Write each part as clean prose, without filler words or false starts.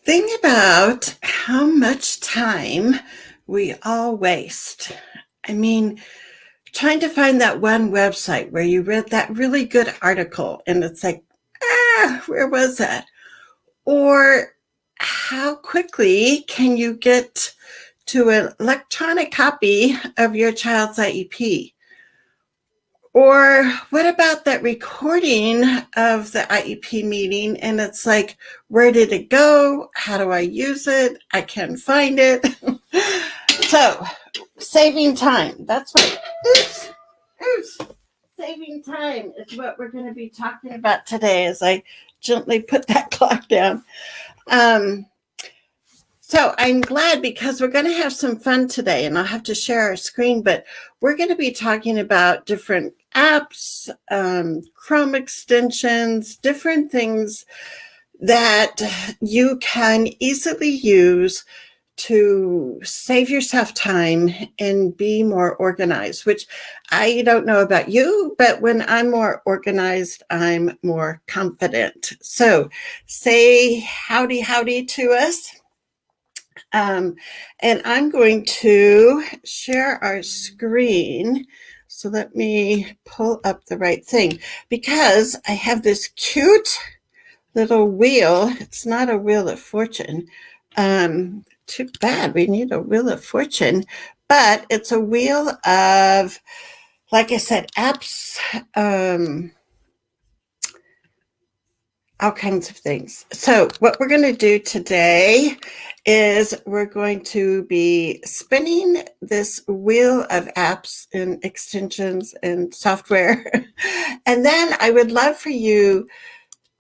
Think about how much time we all waste. I mean, trying to find that one website where you read that really good article and it's like, where was that? Or how quickly can you get to an electronic copy of your child's IEP? Or what about that recording of the IEP meeting? And it's like, where did it go? How do I use it? I can't find it. So, saving time. That's what, saving time is what we're going to be talking about today as I gently put that clock down. So I'm glad because we're going to have some fun today, and I'll have to share our screen, but we're going to be talking about different apps, Chrome extensions, different things that you can easily use to save yourself time and be more organized, which I don't know about you, but when I'm more organized, I'm more confident. So say howdy to us. And I'm going to share our screen. So let me pull up the right thing because I have this cute little wheel. It's not a wheel of fortune. Too bad. We need a wheel of fortune, but it's a wheel of, like I said, apps, all kinds of things. So what we're going to do today is we're going to be spinning this wheel of apps and extensions and software. And then I would love for you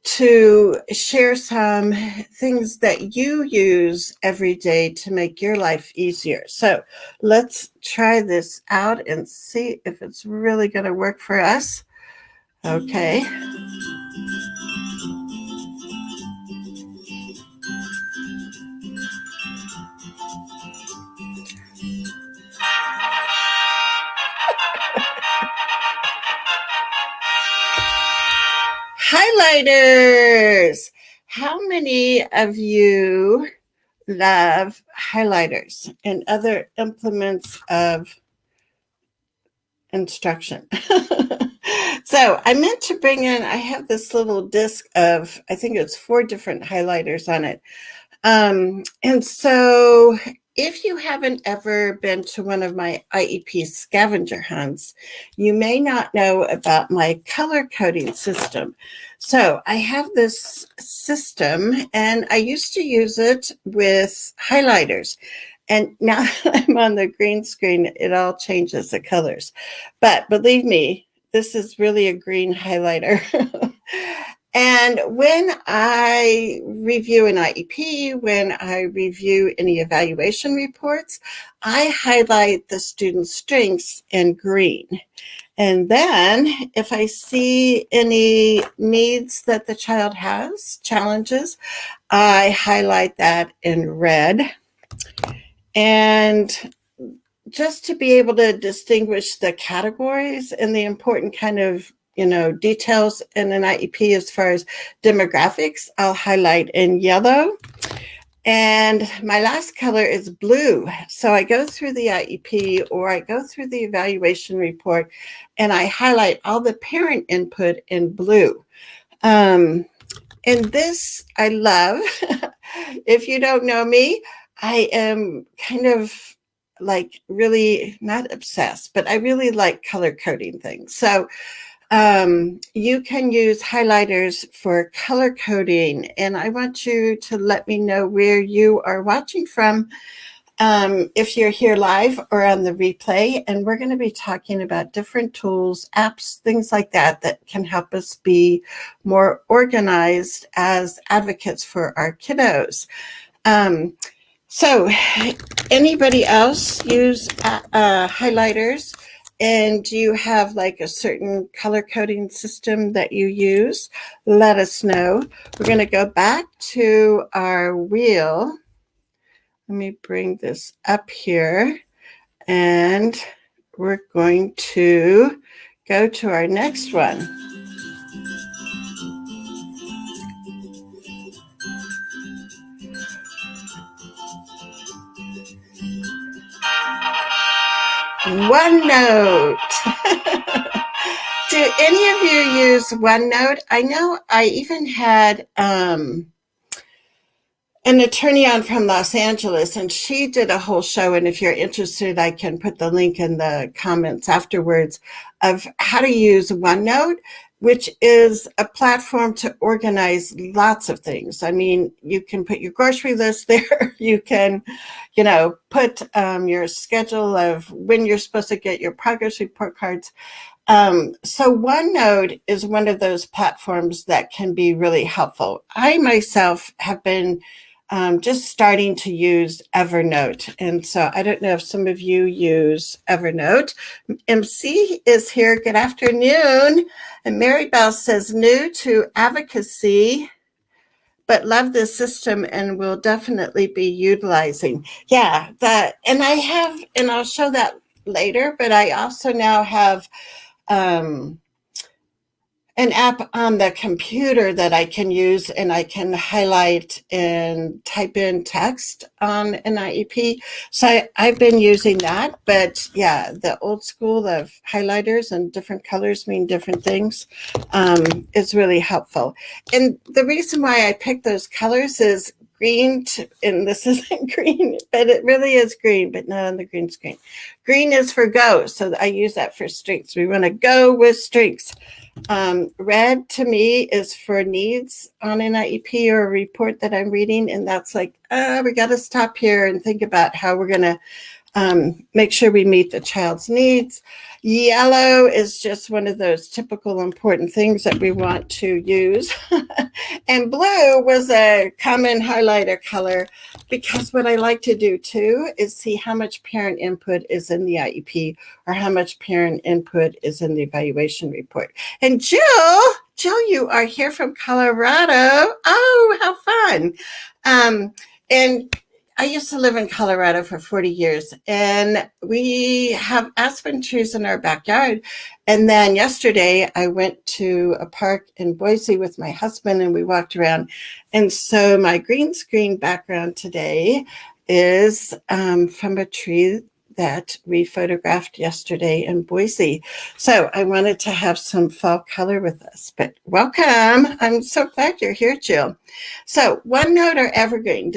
to share some things that you use every day to make your life easier. So let's try this out and see if it's really going to work for us. Okay. Highlighters. How many of you love highlighters and other implements of instruction? So I meant to bring in, I have this little disc of, I think it's 4 different highlighters on it. And so if you haven't ever been to one of my IEP scavenger hunts, you may not know about my color coding system. So I have this system and I used to use it with highlighters. And now that I'm on the green screen, it all changes the colors. But believe me, this is really a green highlighter. And when I review an IEP, when I review any evaluation reports, I highlight the student's strengths in green. And then if I see any needs that the child has, challenges, I highlight that in red. And just to be able to distinguish the categories and the important kind of details in an IEP as far as demographics, I'll highlight in yellow. And my last color is blue. So I go through the IEP or I go through the evaluation report and I highlight all the parent input in blue. And this I love. If you don't know me, I am kind of like really not obsessed, but I really like color coding things. So you can use highlighters for color coding, and I want you to let me know where you are watching from, if you're here live or on the replay. And we're going to be talking about different tools, apps, things like that that can help us be more organized as advocates for our kiddos. So anybody else use highlighters? And do you have like a certain color coding system that you use? Let us know. We're going to go back to our wheel. Let me bring this up here. And we're going to go to our next one. OneNote. Do any of you use OneNote? I know I even had an attorney on from Los Angeles, and she did a whole show. And if you're interested, I can put the link in the comments afterwards of how to use OneNote, which is a platform to organize lots of things. I mean, you can put your grocery list there. You can, put your schedule of when you're supposed to get your progress report cards. So OneNote is one of those platforms that can be really helpful. I myself have been just starting to use Evernote. And so I don't know if some of you use Evernote. MC is here. Good afternoon. And Mary Bell says, new to advocacy, but love this system and will definitely be utilizing. Yeah, and I'll show that later, but I also now have an app on the computer that I can use, and I can highlight and type in text on an IEP. So I've been using that, but yeah, the old school of highlighters and different colors mean different things is really helpful. And the reason why I picked those colors is green, and this isn't green, but it really is green, but not on the green screen. Green is for go, so I use that for strengths. We want to go with strengths. Red to me is for needs on an IEP or a report that I'm reading, and that's like, we got to stop here and think about how we're going to make sure we meet the child's needs. Yellow is just one of those typical important things that we want to use. And blue was a common highlighter color because what I like to do too is see how much parent input is in the IEP or how much parent input is in the evaluation report. And Jill, you are here from Colorado. Oh, how fun. And I used to live in Colorado for 40 years, and we have aspen trees in our backyard. And then yesterday I went to a park in Boise with my husband, and we walked around. And so my green screen background today is from a tree that we photographed yesterday in Boise. So I wanted to have some fall color with us, but welcome. I'm so glad you're here, Jill. So OneNote or Evergreen,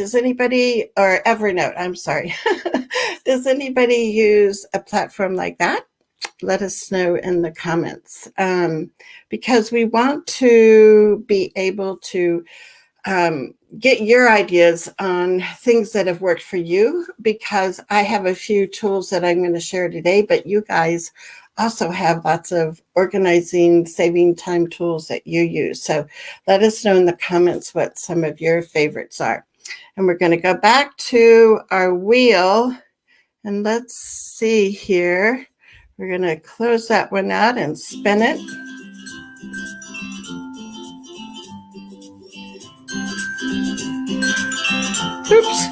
or Evernote, I'm sorry. Does anybody use a platform like that? Let us know in the comments because we want to be able to get your ideas on things that have worked for you, because I have a few tools that I'm going to share today, but you guys also have lots of organizing, saving time tools that you use. So let us know in the comments what some of your favorites are. And we're going to go back to our wheel, and let's see here. We're going to close that one out and spin it. Oops.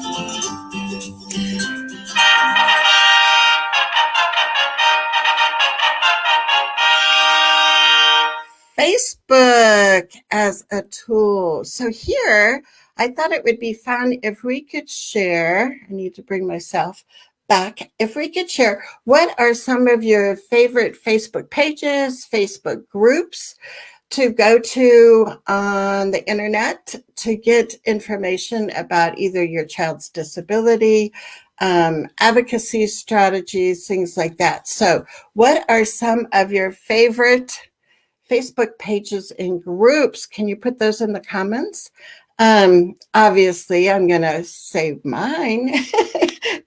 Facebook as a tool. So here, I thought it would be fun if we could share. I need to bring myself back. If we could share, what are some of your favorite Facebook pages, Facebook groups to go to on the internet to get information about either your child's disability, advocacy strategies, things like that. So what are some of your favorite Facebook pages and groups? Can you put those in the comments? Obviously, I'm going to say mine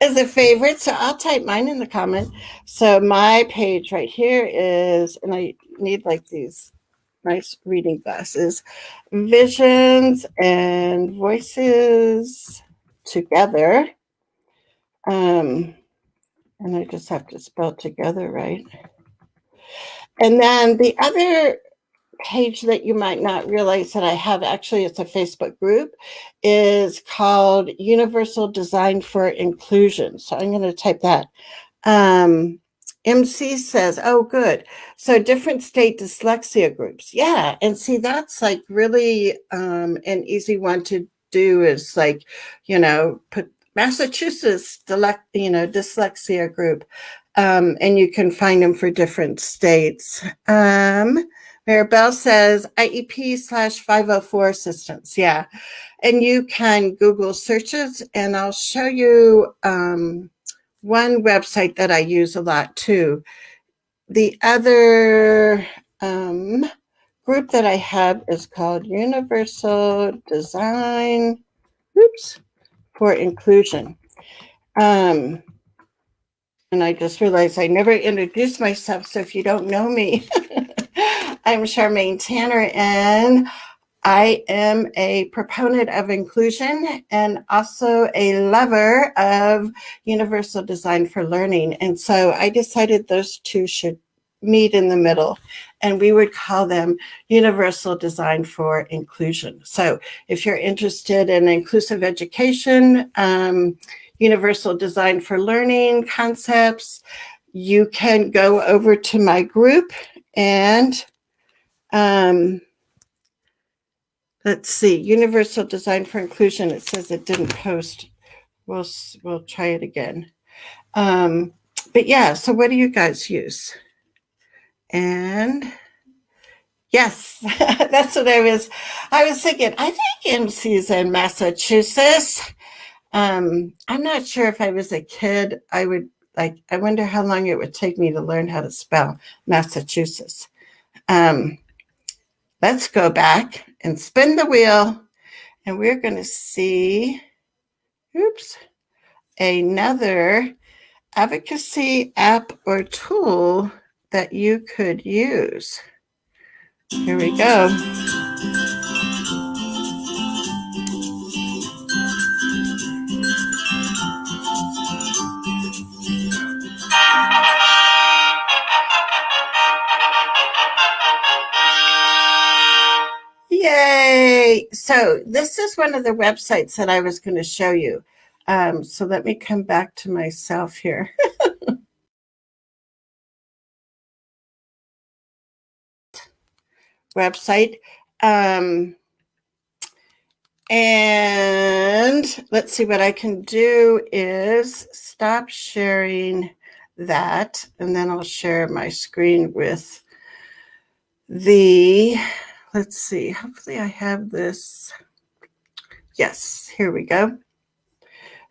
as a favorite, so I'll type mine in the comment. So my page right here is, and I need like these nice reading glasses, Visions and Voices Together. And I just have to spell together right. And then the other page that you might not realize that I have, actually it's a Facebook group, is called Universal Design for Inclusion. So I'm going to type that. MC says, oh, good. So different state dyslexia groups. Yeah. And see, that's like really an easy one to do, is like, put Massachusetts, dyslexia group. And you can find them for different states. Maribel says IEP/504 assistance. Yeah. And you can Google searches, and I'll show you one website that I use a lot too. The other group that I have is called Universal Design for Inclusion. And I just realized I never introduced myself, so if you don't know me, I'm Charmaine Tanner, and I am a proponent of inclusion and also a lover of universal design for learning. And so I decided those two should meet in the middle, and we would call them universal design for inclusion. So if you're interested in inclusive education, universal design for learning concepts, you can go over to my group and let's see, universal design for inclusion. It says it didn't post. We'll try it again. But yeah, so what do you guys use? And yes, that's what I was thinking. I think MC's in Massachusetts. I'm not sure if I was a kid, I wonder how long it would take me to learn how to spell Massachusetts. Let's go back and spin the wheel, and we're going to see, another advocacy app or tool that you could use. Here we go. Yay! So this is one of the websites that I was going to show you. So let me come back to myself here. Website. And let's see, what I can do is stop sharing that, and then I'll share my screen with let's see, hopefully I have this. Yes, here we go.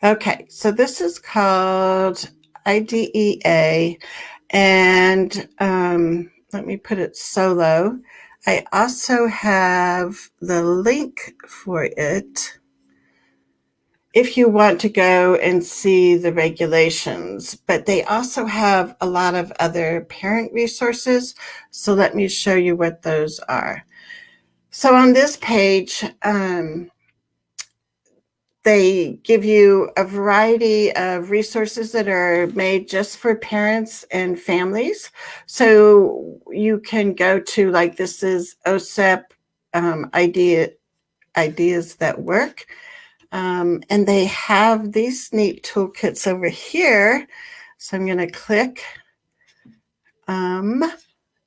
Okay, so this is called IDEA, and let me put it solo. I also have the link for it if you want to go and see the regulations, but they also have a lot of other parent resources. So let me show you what those are. So on this page, they give you a variety of resources that are made just for parents and families. So you can go to, like, this is OSEP Ideas That Work. And they have these neat toolkits over here. So I'm going to click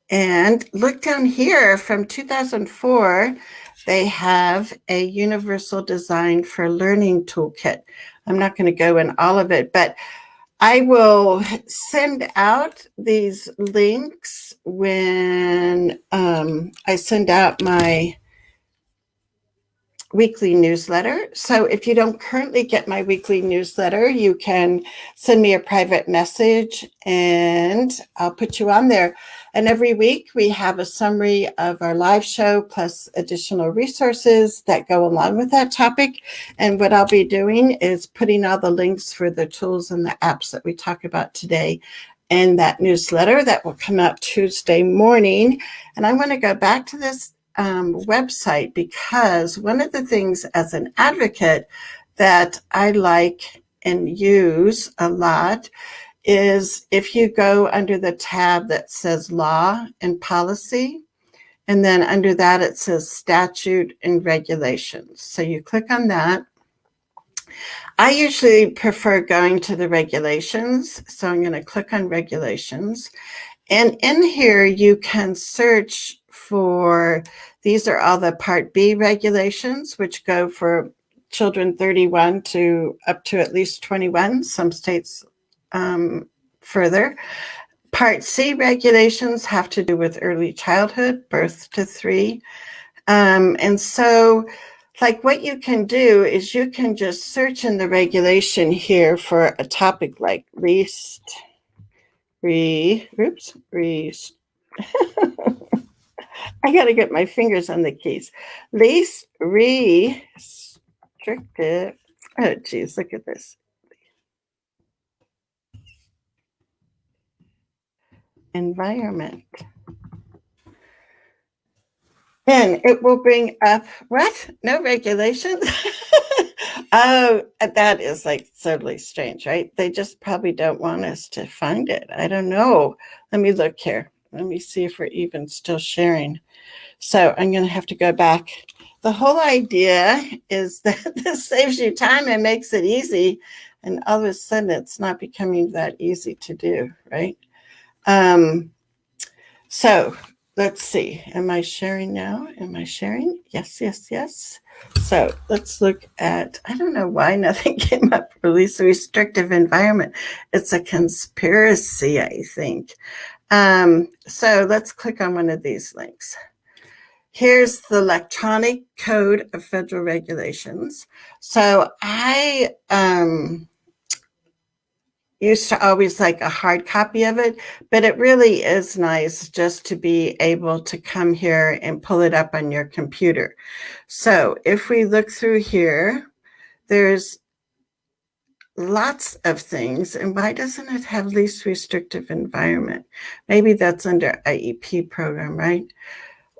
and look down here from 2004. They have a universal design for learning toolkit. I'm not going to go in all of it, but I will send out these links when I send out my weekly newsletter. So if you don't currently get my weekly newsletter, you can send me a private message and I'll put you on there. And every week we have a summary of our live show plus additional resources that go along with that topic. And what I'll be doing is putting all the links for the tools and the apps that we talk about today in that newsletter that will come out Tuesday morning. And I want to go back to this website, because one of the things as an advocate that I like and use a lot is if you go under the tab that says law and policy, and then under that it says statute and regulations. So you click on that. I usually prefer going to the regulations, so I'm going to click on regulations. And in here you can search for, these are all the Part B regulations, which go for children 31 to up to at least 21. Some states further. Part C regulations have to do with early childhood, birth to 3. And so, like, what you can do is you can just search in the regulation here for a topic like I got to get my fingers on the keys. Least restrictive. Oh, geez, look at this. Environment. And it will bring up what? No regulations? Oh, that is like totally strange, right? They just probably don't want us to find it. I don't know. Let me look here. Let me see if we're even still sharing. So I'm going to have to go back. The whole idea is that this saves you time and makes it easy. And all of a sudden, it's not becoming that easy to do, right? So let's see. Am I sharing now? Am I sharing? Yes, yes, yes. So let's look at, I don't know why nothing came up for least restrictive environment. It's a conspiracy, I think. So let's click on one of these links. Here's the electronic code of federal regulations. So I used to always like a hard copy of it, but it really is nice just to be able to come here and pull it up on your computer. So if we look through here, there's lots of things. And why doesn't it have least restrictive environment? Maybe that's under IEP program, right?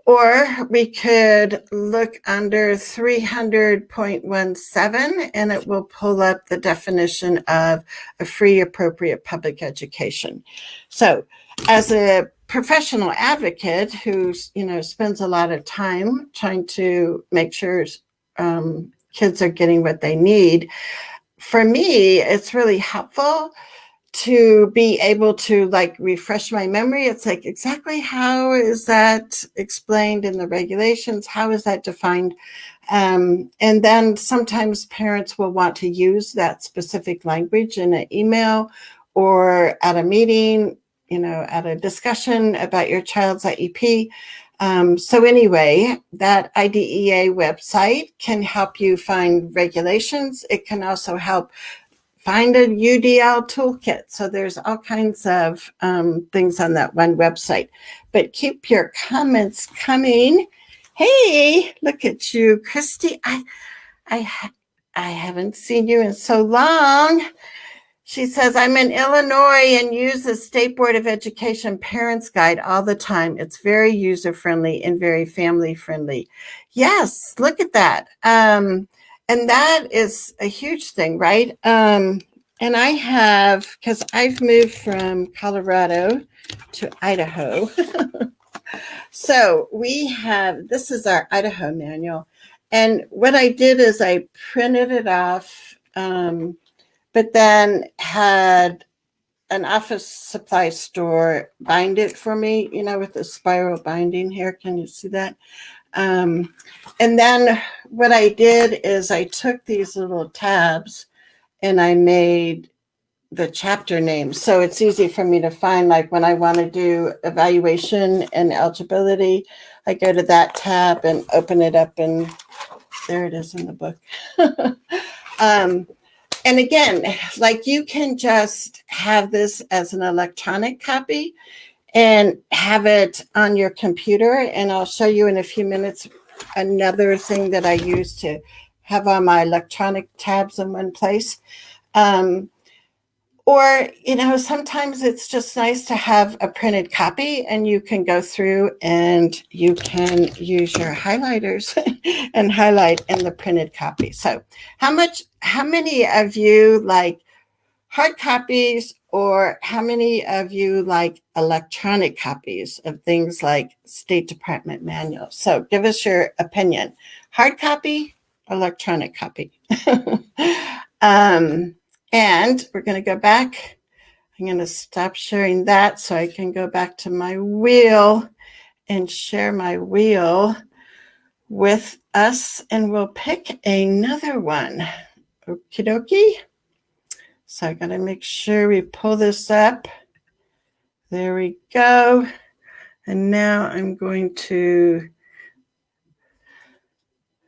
Or we could look under 300.17 and it will pull up the definition of a free, appropriate public education. So as a professional advocate who, spends a lot of time trying to make sure kids are getting what they need, for me, it's really helpful to be able to refresh my memory. It's like, exactly how is that explained in the regulations? How is that defined? And then sometimes parents will want to use that specific language in an email or at a meeting, at a discussion about your child's IEP. So anyway, that IDEA website can help you find regulations. It can also help find a UDL toolkit. So there's all kinds of things on that one website. But keep your comments coming. Hey, look at you, Christy. I haven't seen you in so long. She says, I'm in Illinois and use the State Board of Education Parents Guide all the time. It's very user-friendly and very family-friendly. Yes, look at that. And that is a huge thing, right? And I have, because I've moved from Colorado to Idaho. So we have, this is our Idaho manual. And what I did is I printed it off, but then had an office supply store bind it for me, with the spiral binding here. Can you see that? And then what I did is I took these little tabs and I made the chapter names. So it's easy for me to find, like when I want to do evaluation and eligibility, I go to that tab and open it up and there it is in the book. And again, you can just have this as an electronic copy and have it on your computer. And I'll show you in a few minutes another thing that I use to have all my electronic tabs in one place. Or, sometimes it's just nice to have a printed copy and you can go through and you can use your highlighters and highlight in the printed copy. So how many of you like hard copies, or how many of you like electronic copies of things like State Department manuals? So give us your opinion. Hard copy, electronic copy. And we're going to go back. I'm going to stop sharing that so I can go back to my wheel and share my wheel with us. And we'll pick another one. Okie dokie. So I got to make sure we pull this up. There we go. And now I'm going to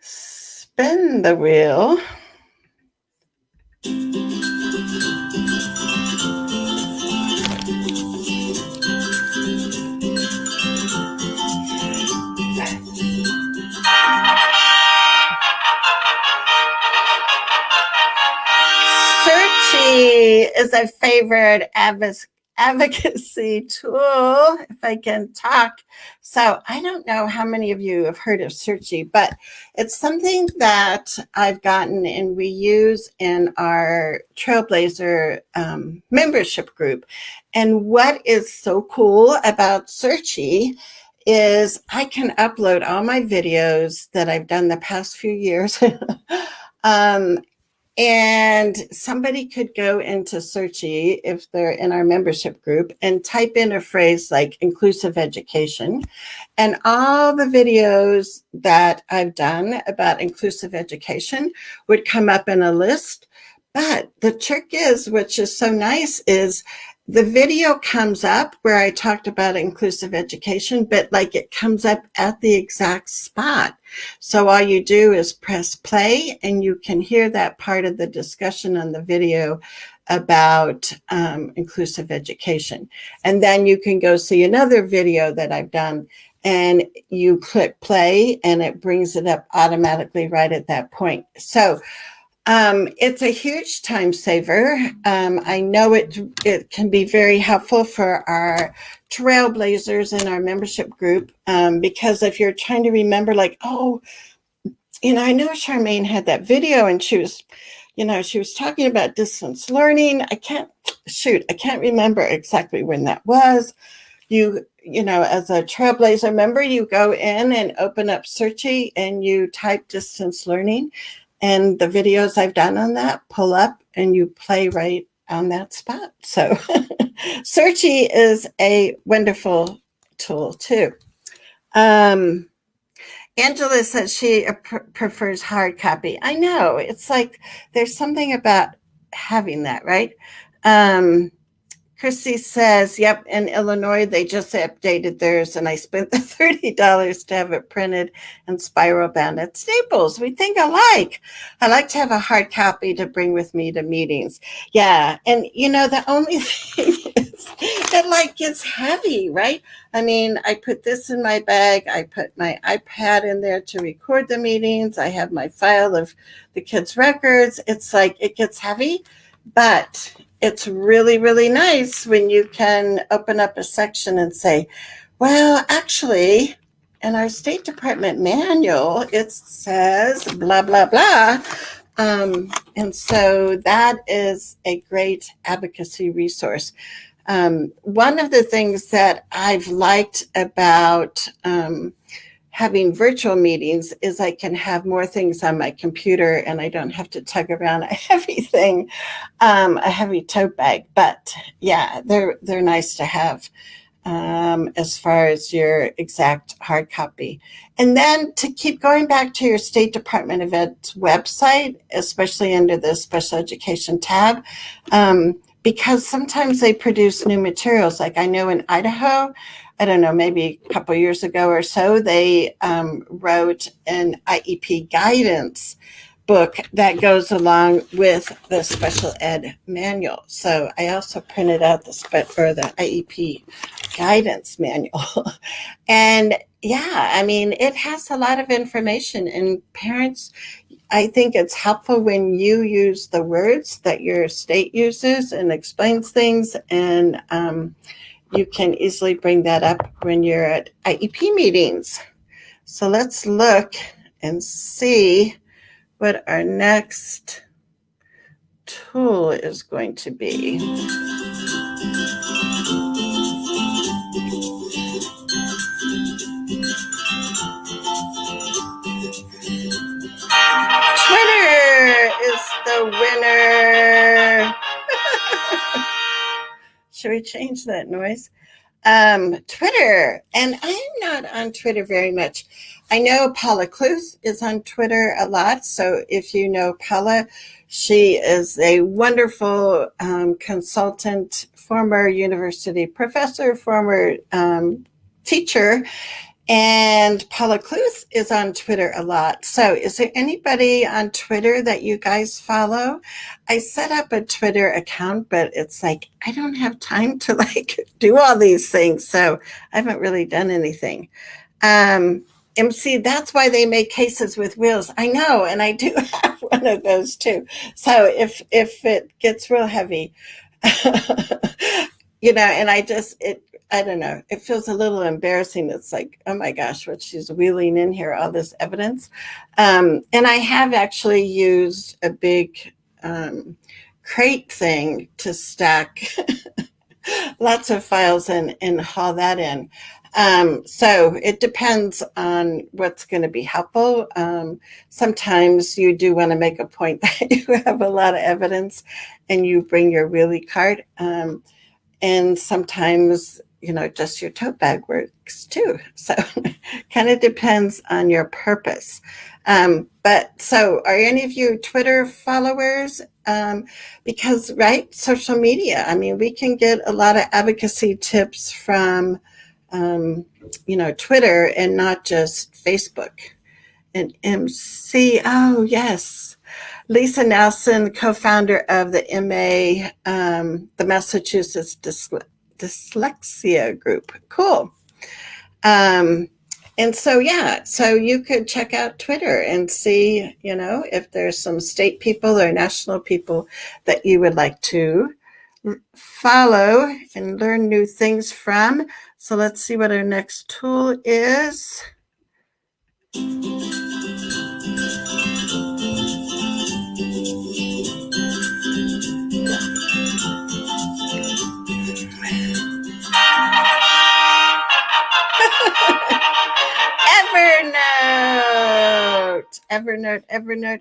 spin the wheel. Searchy is a favorite advocacy tool, if I can talk. So I don't know how many of you have heard of Searchy, but it's something that I've gotten and we use in our Trailblazer membership group. And what is so cool about Searchy is I can upload all my videos that I've done the past few years. And somebody could go into Searchy if they're in our membership group and type in a phrase like inclusive education. And all the videos that I've done about inclusive education would come up in a list. But the trick is, which is so nice, is the video comes up where I talked about inclusive education, but like it comes up at the exact spot. So all you do is press play and you can hear that part of the discussion on the video about inclusive education. And then you can go see another video that I've done and you click play and it brings it up automatically right at that point. So it's a huge time saver. I know it can be very helpful for our trailblazers in our membership group because if you're trying to remember, like, oh, I know Charmaine had that video and she was talking about distance learning. I can't remember exactly when that was. As a Trailblazer member, you go in and open up Searchy and you type distance learning. And the videos I've done on that pull up and you play right on that spot. So Searchy is a wonderful tool too. Angela says she prefers hard copy. I know. It's like there's something about having that, right? Chrissy says, yep, in Illinois, they just updated theirs, and I spent the $30 to have it printed and spiral bound at Staples. We think alike. I like to have a hard copy to bring with me to meetings. Yeah, and the only thing is it gets heavy, right? I mean, I put this in my bag. I put my iPad in there to record the meetings. I have my file of the kids' records. It's like it gets heavy, but it's really, really nice when you can open up a section and say, well, actually, in our State Department manual, it says blah, blah, blah. And so that is a great advocacy resource. One of the things that I've liked about having virtual meetings is I can have more things on my computer and I don't have to tug around a heavy thing, a heavy tote bag. But yeah, they're nice to have as far as your exact hard copy. And then to keep going back to your State Department of Ed's website, especially under the special education tab, because sometimes they produce new materials. Like I know in Idaho, I don't know, maybe a couple years ago or so, they wrote an IEP guidance book that goes along with the special ed manual. So I also printed out the IEP guidance manual. And yeah, I mean, it has a lot of information, and parents, I think it's helpful when you use the words that your state uses and explains things, and you can easily bring that up when you're at IEP meetings. So let's look and see what our next tool is going to be. Twitter is the winner. Should we change that noise? Twitter, and I'm not on Twitter very much. I know Paula Kluth is on Twitter a lot, so if you know Paula, She is a wonderful consultant, former university professor, former teacher, and Paula Cluth is on Twitter a lot. So is there anybody on Twitter that you guys follow? I set up a Twitter account, but it's like, I don't have time to do all these things. So I haven't really done anything. MC, that's why they make cases with wheels. I know, and I do have one of those too. So if it gets real heavy, and I don't know, it feels a little embarrassing. It's like, oh my gosh, what she's wheeling in here, all this evidence. And I have actually used a big crate thing to stack lots of files and haul that in. So it depends on what's going to be helpful. Sometimes you do want to make a point that you have a lot of evidence and you bring your wheelie cart. And sometimes, just your tote bag works too. So kind of depends on your purpose. But so are any of you Twitter followers? Because, right, social media, I mean, we can get a lot of advocacy tips from, Twitter and not just Facebook. And MC, oh, yes. Lisa Nelson, co-founder of the MA, the Massachusetts Dyslexia Group. Cool. And so, so you could check out Twitter and see, if there's some state people or national people that you would like to follow and learn new things from. So let's see what our next tool is.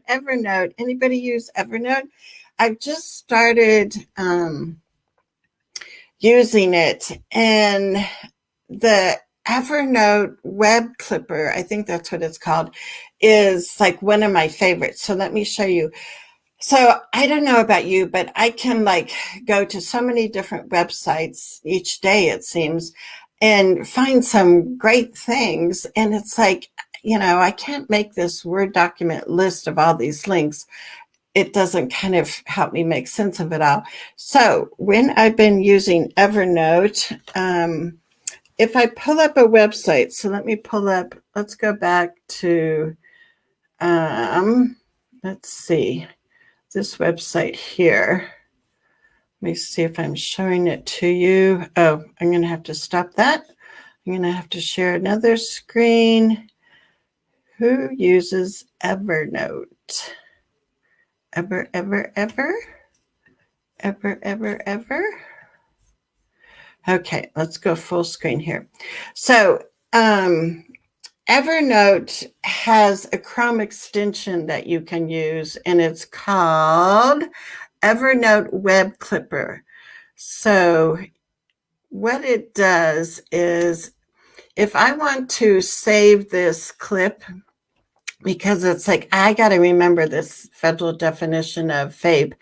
Evernote. Anybody use Evernote? I've just started using it, and the Evernote Web Clipper, I think that's what it's called, is like one of my favorites. So let me show you. So I don't know about you, but I can go to so many different websites each day, it seems, and find some great things. And it's like, I can't make this Word document list of all these links. It doesn't kind of help me make sense of it all. So when I've been using Evernote, if I pull up a website, so let's go back to, let's see, this website here. Let me see if I'm showing it to you. Oh, I'm going to have to stop that. I'm going to have to share another screen. Who uses Evernote? Ever? Okay, let's go full screen here. So Evernote has a Chrome extension that you can use, and it's called Evernote Web Clipper. So what it does is, if I want to save this clip, because it's like, I got to remember this federal definition of FAPE.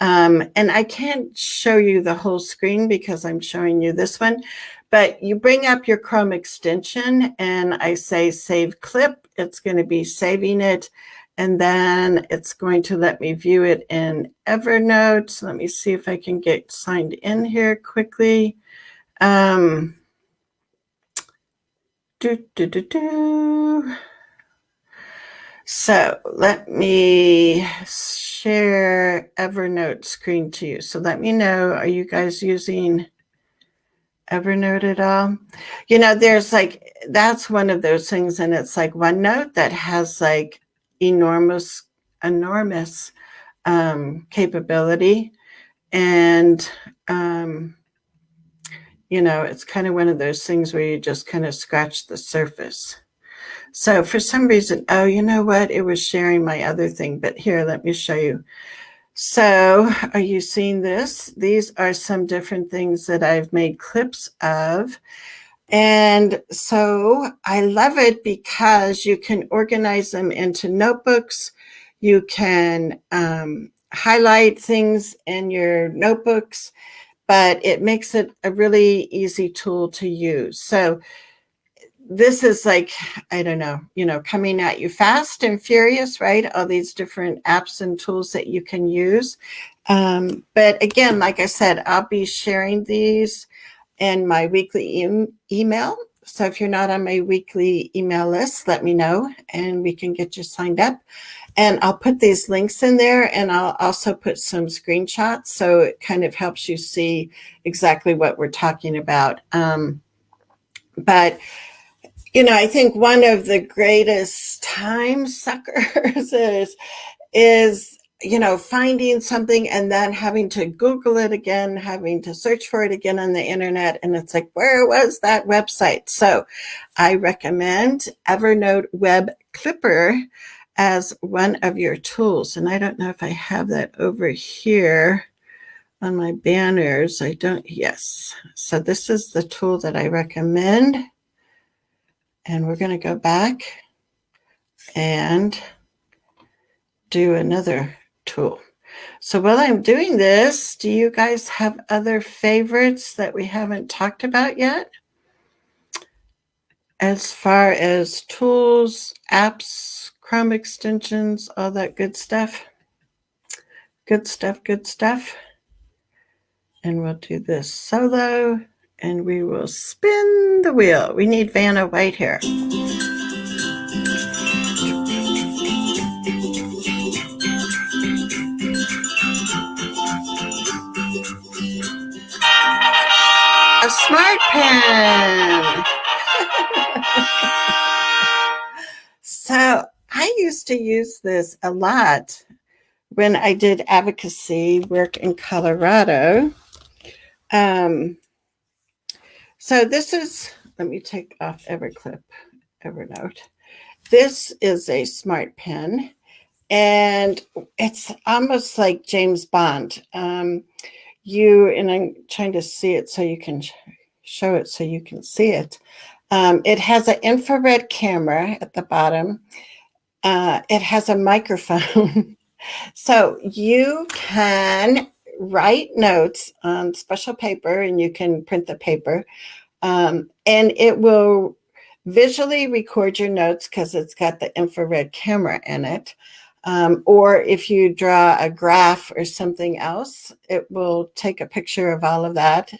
And I can't show you the whole screen because I'm showing you this one, but you bring up your Chrome extension and I say save clip. It's going to be saving it. And then it's going to let me view it in Evernote. So let me see if I can get signed in here quickly. So let me share Evernote screen to you. So let me know, are you guys using Evernote at all? There's that's one of those things, and it's like OneNote that has enormous capability. And, it's kind of one of those things where you just kind of scratch the surface. So for some reason, oh, you know what? It was sharing my other thing, but here, let me show you. So are you seeing this? These are some different things that I've made clips of. And so I love it because you can organize them into notebooks. You can highlight things in your notebooks, but it makes it a really easy tool to use. So this is like, I don't know, coming at you fast and furious, right? All these different apps and tools that you can use. But again, like I said, I'll be sharing these in my weekly email. So if you're not on my weekly email list, let me know and we can get you signed up. And I'll put these links in there, and I'll also put some screenshots so it kind of helps you see exactly what we're talking about. But I think one of the greatest time suckers is finding something and then having to Google it again, having to search for it again on the internet. And it's like, where was that website? So I recommend Evernote Web Clipper as one of your tools. And I don't know if I have that over here on my banners. I don't. Yes. So this is the tool that I recommend. And we're going to go back and do another tool. So while I'm doing this, do you guys have other favorites that we haven't talked about yet? As far as tools, apps, Chrome extensions, all that good stuff. Good stuff, good stuff. And we'll do this solo, and we will spin the wheel. We need Vanna White here. A smart pen. So I used to use this a lot when I did advocacy work in Colorado. So this is, let me take off Evernote. This is a smart pen, and it's almost like James Bond. And I'm trying to see it so you can show it so you can see it. It has an infrared camera at the bottom. It has a microphone. So you can write notes on special paper, and you can print the paper. And it will visually record your notes because it's got the infrared camera in it. Or if you draw a graph or something else, it will take a picture of all of that,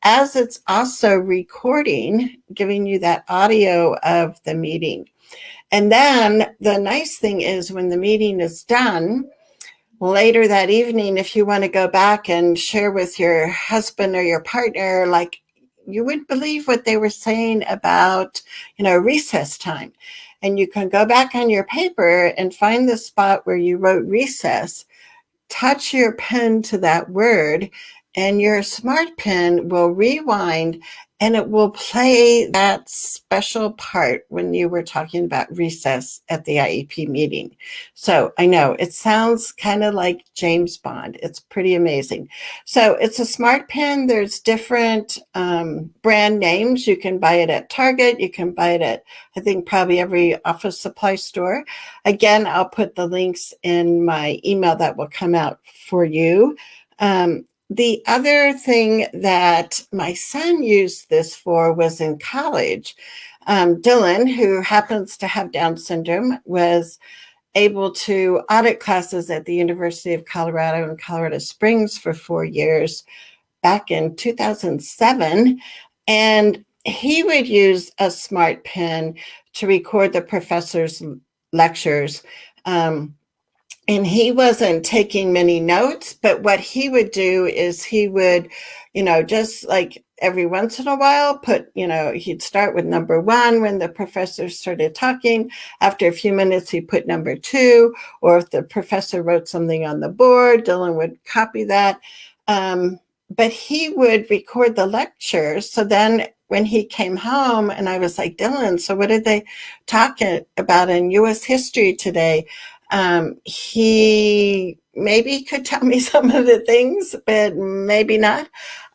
as it's also recording, giving you that audio of the meeting. And then the nice thing is when the meeting is done, later that evening, if you want to go back and share with your husband or your partner, like, you wouldn't believe what they were saying about, recess time. And you can go back on your paper and find the spot where you wrote recess, touch your pen to that word, and your smart pen will rewind and it will play that special part when you were talking about recess at the IEP meeting. So I know it sounds kind of like James Bond. It's pretty amazing. So it's a smart pen. There's different brand names. You can buy it at Target. You can buy it at, I think, probably every office supply store. Again, I'll put the links in my email that will come out for you. The other thing that my son used this for was in college. Dylan, who happens to have Down syndrome, was able to audit classes at the University of Colorado in Colorado Springs for 4 years back in 2007. And he would use a smart pen to record the professor's lectures. And he wasn't taking many notes, but what he would do is he would, just like every once in a while put, he'd start with number 1 when the professor started talking. After a few minutes, he put number 2, or if the professor wrote something on the board, Dylan would copy that. But he would record the lecture. So then when he came home and I was like, Dylan, so what did they talk about in U.S. history today? He maybe could tell me some of the things, but maybe not.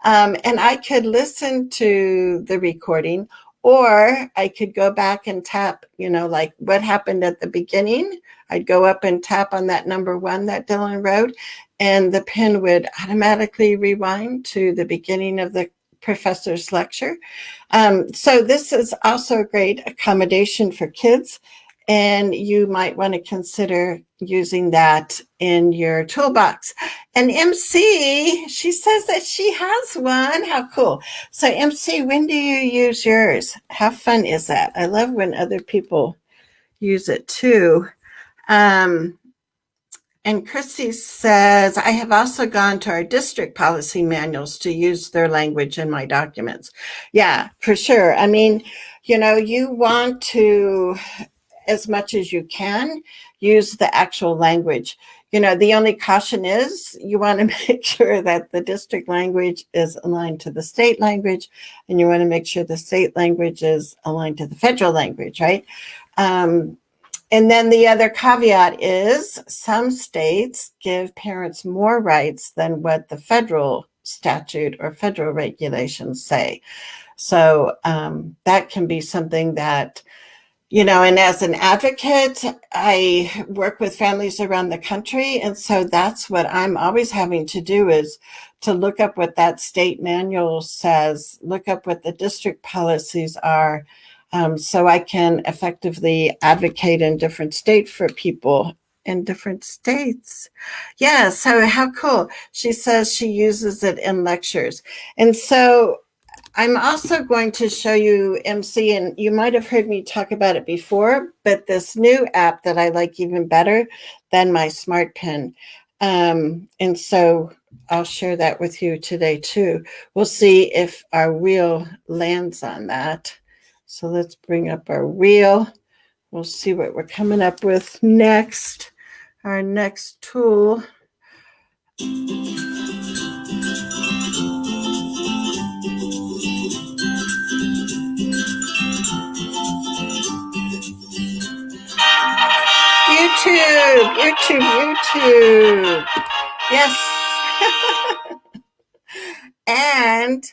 And I could listen to the recording, or I could go back and tap, like what happened at the beginning I'd go up and tap on that number 1 that Dylan wrote, and the pen would automatically rewind to the beginning of the professor's lecture. So this is also a great accommodation for kids, and you might want to consider using that in your toolbox. And MC, she says that she has one. How cool. So MC, when do you use yours? How fun is that? I love when other people use it too. And Chrissy says, I have also gone to our district policy manuals to use their language in my documents. Yeah, for sure. I mean, you want to, as much as you can, use the actual language. The only caution is you want to make sure that the district language is aligned to the state language, and you want to make sure the state language is aligned to the federal language, right? And then the other caveat is some states give parents more rights than what the federal statute or federal regulations say. So that can be something that, and as an advocate, I work with families around the country. And so that's what I'm always having to do, is to look up what that state manual says, look up what the district policies are, so I can effectively advocate in different states for people in different states. Yeah, so how cool. She says she uses it in lectures. And so I'm also going to show you MC, and you might have heard me talk about it before, but this new app that I like even better than my Smart Pen. And so I'll share that with you today too. We'll see if our wheel lands on that. So let's bring up our wheel. We'll see what we're coming up with next. Our next tool. YouTube. Yes. And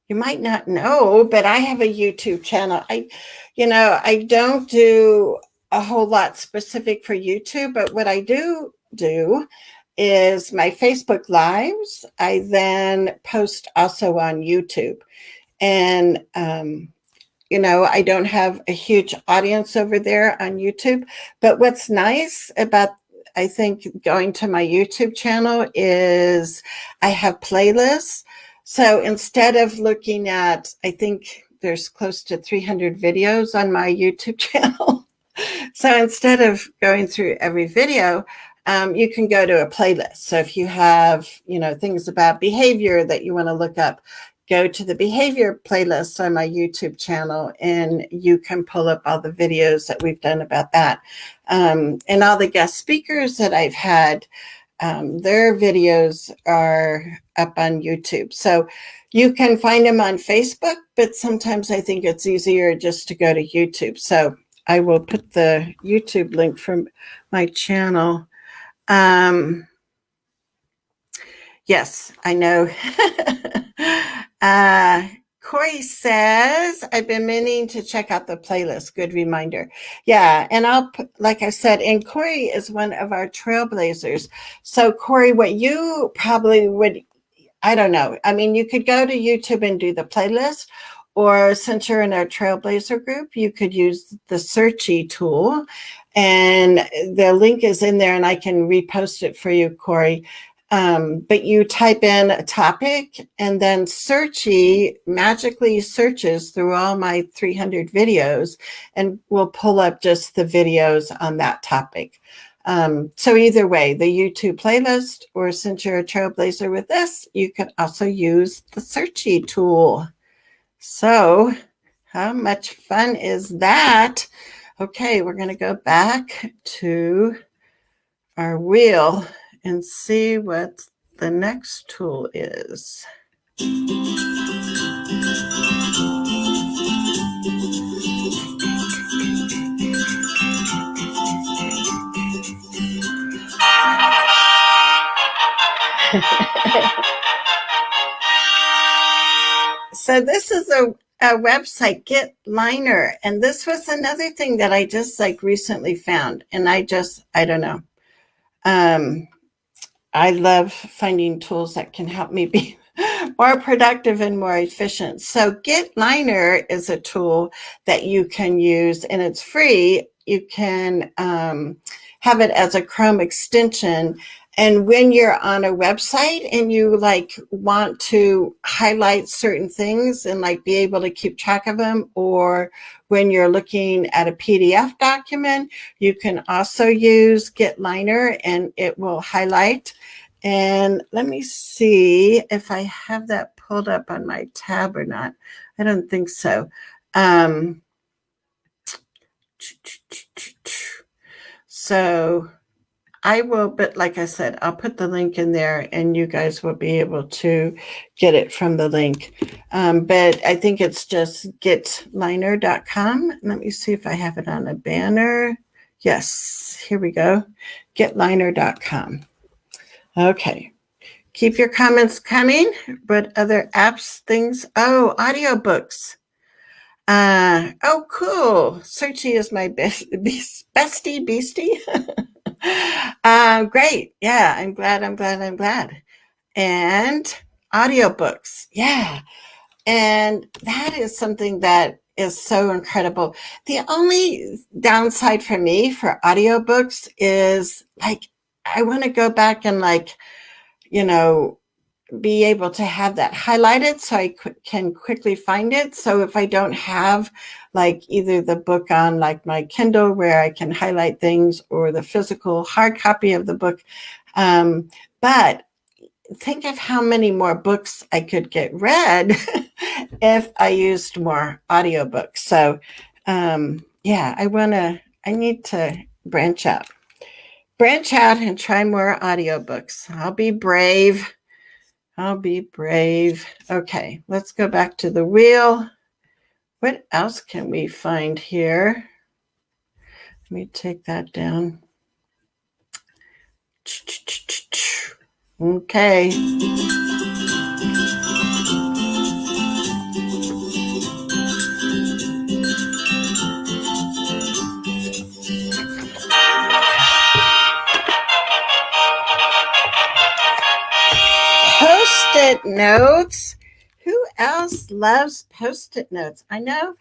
you might not know, but I have a YouTube channel. I don't do a whole lot specific for YouTube, but what I do is my Facebook Lives. I then post also on YouTube. And I don't have a huge audience over there on YouTube, but what's nice about, I think, going to my YouTube channel is I have playlists. So instead of looking at, I think there's close to 300 videos on my YouTube channel. So instead of going through every video, you can go to a playlist. So if you have, things about behavior that you want to look up, go to the behavior playlist on my YouTube channel, and you can pull up all the videos that we've done about that. And all the guest speakers that I've had, their videos are up on YouTube. So you can find them on Facebook, but sometimes I think it's easier just to go to YouTube. So I will put the YouTube link from my channel. Yes, I know. Corey says, I've been meaning to check out the playlist. Good reminder. Yeah, and I'll put, like I said, and Corey is one of our trailblazers. So Corey, what you probably would, I don't know. I mean, you could go to YouTube and do the playlist, or since you're in our trailblazer group, you could use the Searchy tool, and the link is in there, and I can repost it for you, Corey. But you type in a topic, and then Searchy magically searches through all my 300 videos and will pull up just the videos on that topic. So either way, the YouTube playlist, or since you're a trailblazer with this, you can also use the Searchy tool. So how much fun is that? Okay, we're going to go back to our wheel and see what the next tool is. So this is a website, Get Liner, and this was another thing that I just like recently found, and I don't know. I love finding tools that can help me be more productive and more efficient. So GetLiner is a tool that you can use, and it's free. You can have it as a Chrome extension. And when you're on a website and you like want to highlight certain things and like be able to keep track of them, or when you're looking at a PDF document, you can also use GetLiner and it will highlight. And let me see if I have that pulled up on my tab or not. I don't think so. So I will, but like I said, I'll put the link in there and you guys will be able to get it from the link. But I think it's just getliner.com. Let me see if I have it on a banner. Yes, here we go. Getliner.com. Okay. Keep your comments coming. What other apps, things? Oh, audiobooks. Oh, cool. Searchy is my bestie beastie. Great. Yeah, I'm glad. And audiobooks. Yeah. And that is something that is so incredible. The only downside for me for audiobooks is like, I want to go back and like, be able to have that highlighted so I can quickly find it. So if I don't have like either the book on like my Kindle where I can highlight things, or the physical hard copy of the book. But think of how many more books I could get read if I used more audiobooks. So yeah, I need to branch out and try more audiobooks. I'll be brave. Okay, let's go back to the wheel. What else can we find here? Let me take that down. Okay. Post-it notes. Who else loves Post-it notes? I know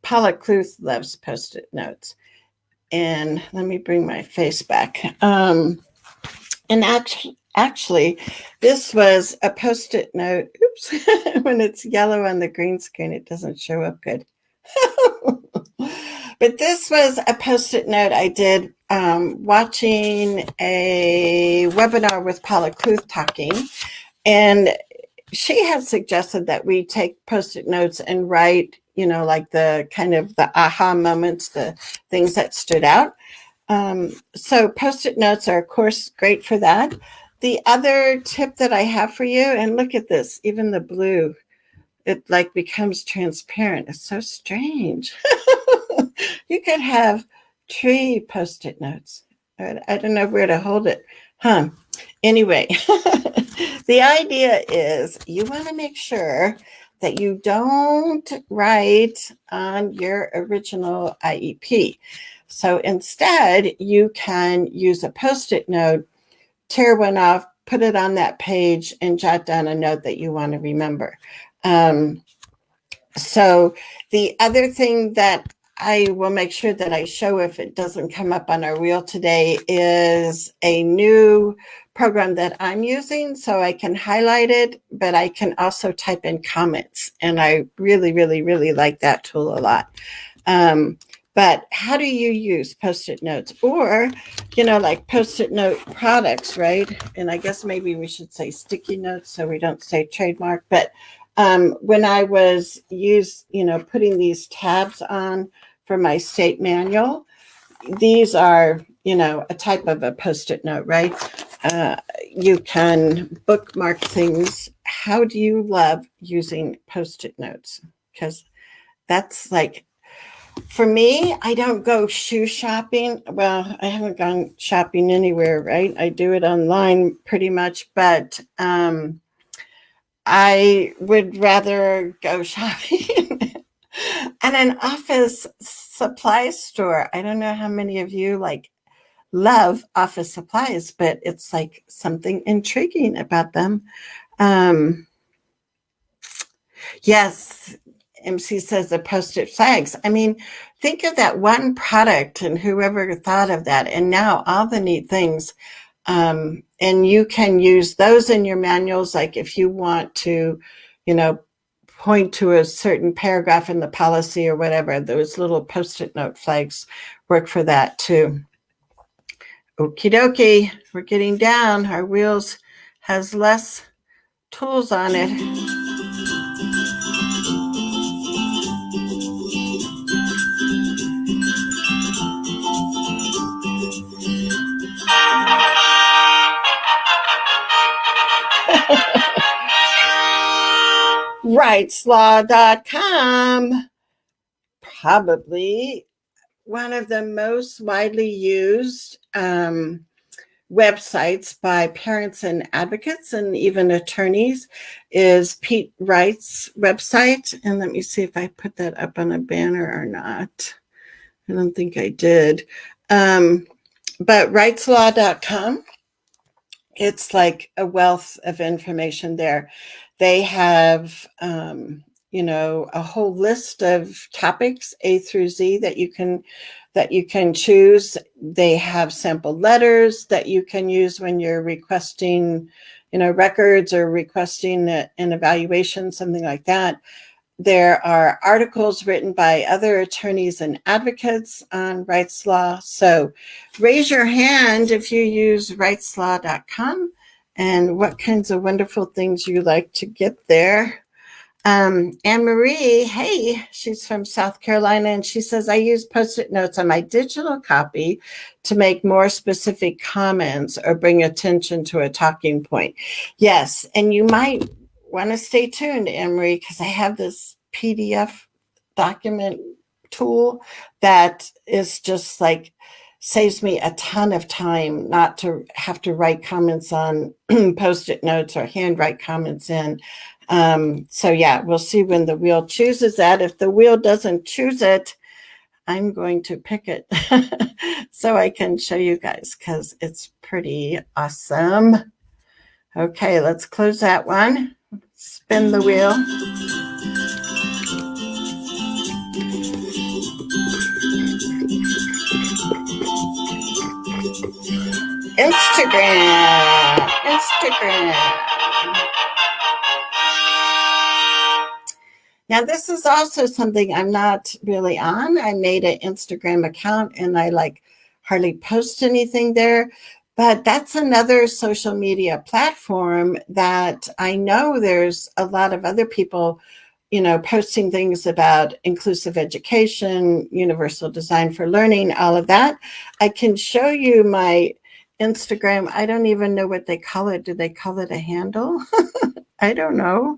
Paula Kluth loves Post-it notes. And let me bring my face back. And actually, this was a Post-it note. Oops. When it's yellow on the green screen, it doesn't show up good. But this was a Post-it note I did watching a webinar with Paula Kluth talking. And she had suggested that we take Post-it notes and write, like the kind of the aha moments, the things that stood out. So Post-it notes are, of course, great for that. The other tip that I have for you, and look at this, even the blue, it like becomes transparent. It's so strange. You could have tree Post-it notes. I don't know where to hold it. Anyway, the idea is you want to make sure that you don't write on your original IEP. So instead, you can use a Post-it note, tear one off, put it on that page, and jot down a note that you want to remember. So the other thing that I will make sure that I show if it doesn't come up on our wheel today is a new program that I'm using, so I can highlight it, but I can also type in comments. And I really, really, really like that tool a lot. But how do you use Post-it notes? Or, like Post-it note products, right? And I guess maybe we should say sticky notes so we don't say trademark. But when I was putting these tabs on for my state manual, these are, a type of a Post-it note, right? You can bookmark things. How do you love using Post-it notes? Because that's like, for me, I don't go shoe shopping. Well, I haven't gone shopping anywhere, right? I do it online pretty much, but I would rather go shopping at an office supply store. I don't know how many of you love office supplies, but it's like something intriguing about them. Yes, MC says the post-it flags. I mean, think of that one product and whoever thought of that, and now all the neat things. And you can use those in your manuals, like if you want to, point to a certain paragraph in the policy or whatever, those little post-it note flags work for that too. Okie dokie, we're getting down. Our wheels has less tools on it. Writeslaw.com, probably one of the most widely used websites by parents and advocates and even attorneys, is Pete Wright's website. And let me see if I put that up on a banner or not. I don't think I did. But writeslaw.com, it's like a wealth of information there. They have, a whole list of topics A through Z that you can choose. They have sample letters that you can use when you're requesting, records or requesting an evaluation, something like that. There are articles written by other attorneys and advocates on Wright's Law. So raise your hand if you use writeslaw.com and what kinds of wonderful things you like to get there. Anne Marie, hey, she's from South Carolina, and she says, I use Post-it notes on my digital copy to make more specific comments or bring attention to a talking point. Yes, and you might want to stay tuned, Anne Marie, because I have this PDF document tool that is just like saves me a ton of time not to have to write comments on Post-it notes or handwrite comments in. So yeah, we'll see when the wheel chooses that. If the wheel doesn't choose it, I'm going to pick it so I can show you guys because it's pretty awesome. Okay, let's close that one. Spin the wheel. Instagram. Now, this is also something I'm not really on. I made an Instagram account and I hardly post anything there, but that's another social media platform that I know there's a lot of other people, posting things about inclusive education, universal design for learning, all of that. I can show you my Instagram. I don't even know what they call it. Do they call it a handle? I don't know.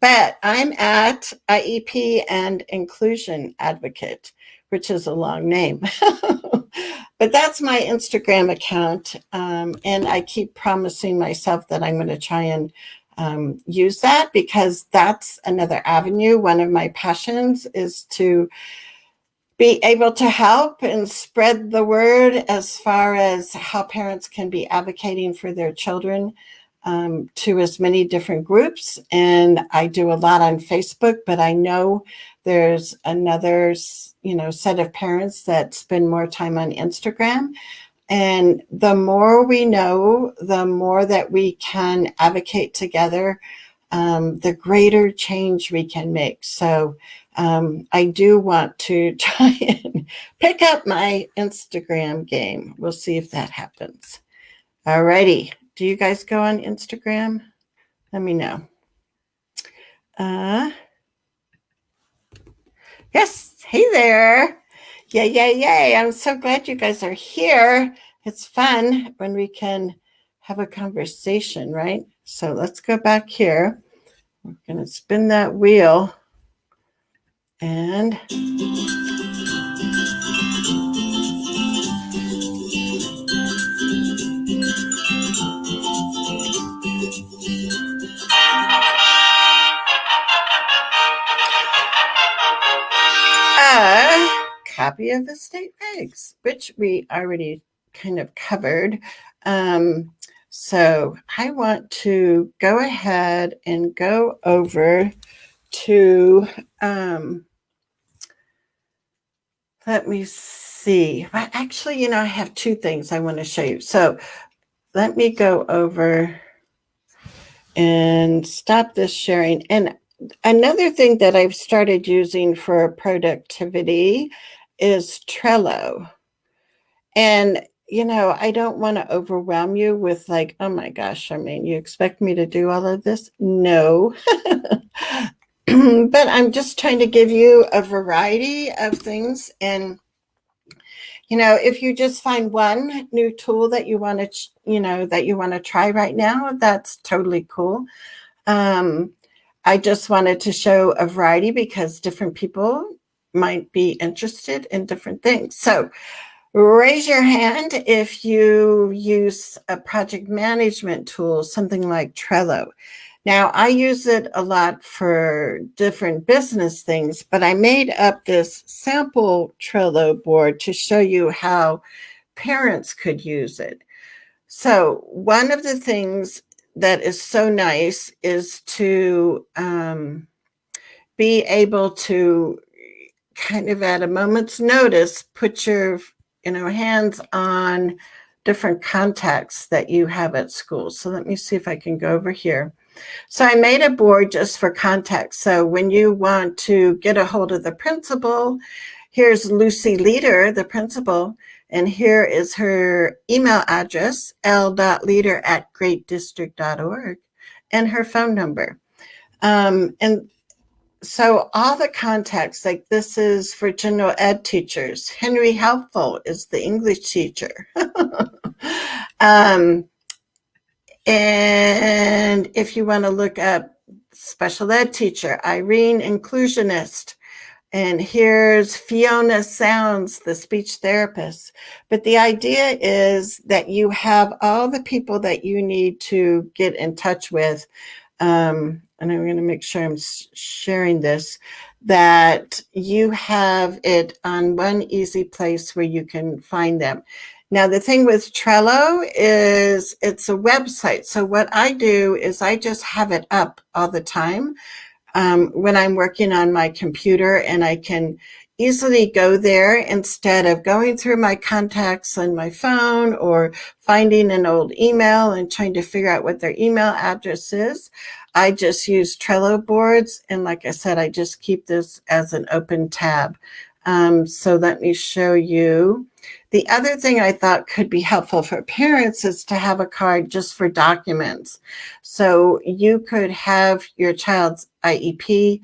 But I'm at IEP and Inclusion Advocate, which is a long name. But that's my Instagram account. And I keep promising myself that I'm going to try and use that because that's another avenue. One of my passions is to be able to help and spread the word as far as how parents can be advocating for their children to as many different groups. And I do a lot on Facebook, but I know there's another, set of parents that spend more time on Instagram. And the more we know, the more that we can advocate together, the greater change we can make. So I do want to try and pick up my Instagram game. We'll see if that happens. All righty. Do you guys go on Instagram? Let me know. Yes. Hey there. Yay. I'm so glad you guys are here. It's fun when we can have a conversation, right? So let's go back here. We're going to spin that wheel and copy of the state regs, which we already kind of covered. So I want to go ahead and go over to, let me see. Well, actually, I have two things I want to show you. So let me go over and stop this sharing. And another thing that I've started using for productivity is Trello. And, I don't want to overwhelm you with like, oh my gosh, you expect me to do all of this? No. But I'm just trying to give you a variety of things. And, if you just find one new tool that you want to, try right now, that's totally cool. I just wanted to show a variety because different people might be interested in different things. So raise your hand if you use a project management tool, something like Trello. Now, I use it a lot for different business things, but I made up this sample Trello board to show you how parents could use it. So one of the things that is so nice is to be able to kind of at a moment's notice put your hands on different contacts that you have at school. So let me see if I can go over here. So I made a board just for contacts. So when you want to get a hold of the principal, here's Lucy Leader, the principal, and here is her email address, l.leader@greatdistrict.org, and her phone number. And so all the contacts, like this is for general ed teachers. Henry Helpful is the English teacher. And if you want to look up special ed teacher, Irene Inclusionist. And here's Fiona Sounds, the speech therapist. But the idea is that you have all the people that you need to get in touch with. And I'm going to make sure I'm sharing this, that you have it on one easy place where you can find them. Now, the thing with Trello is it's a website. So what I do is I just have it up all the time when I'm working on my computer, and I can easily go there instead of going through my contacts on my phone or finding an old email and trying to figure out what their email address is. I just use Trello boards. And like I said, I just keep this as an open tab. So let me show you. The other thing I thought could be helpful for parents is to have a card just for documents. So you could have your child's IEP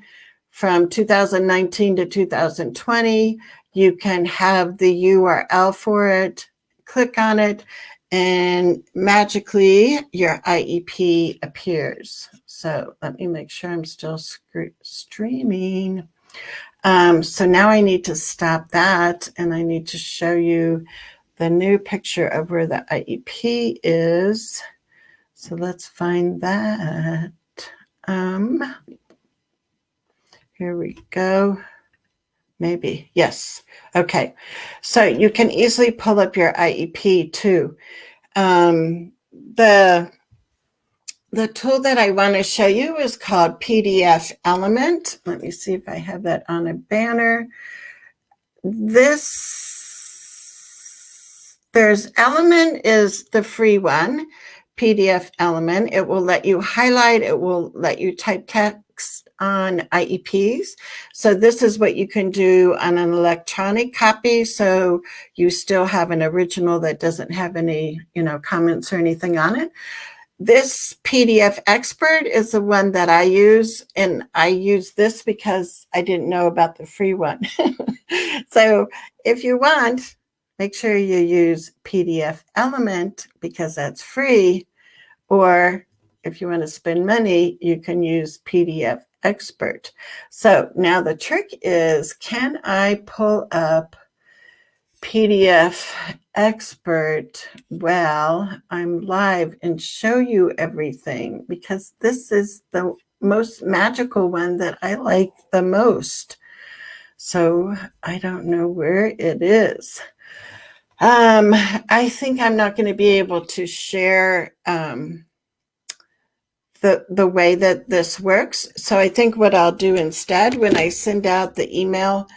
from 2019 to 2020. You can have the URL for it, click on it, and magically your IEP appears. So let me make sure I'm still streaming. So now I need to stop that, and I need to show you the new picture of where the IEP is. So let's find that. Here we go. Maybe. Yes. Okay. So you can easily pull up your IEP too. The tool that I want to show you is called PDF Element. Let me see if I have that on a banner. There's Element is the free one, PDF Element. It will let you highlight, it will let you type text on IEPs. So this is what you can do on an electronic copy. So you still have an original that doesn't have any, comments or anything on it. This PDF Expert is the one that I use, and I use this because I didn't know about the free one. So if you want, make sure you use PDF Element because that's free, or if you want to spend money, you can use PDF Expert. So now the trick is, can I pull up PDF Expert while I'm live and show you everything? Because this is the most magical one that I like the most. So I don't know where it is. I think I'm not going to be able to share the way that this works. So I think what I'll do instead when I send out the email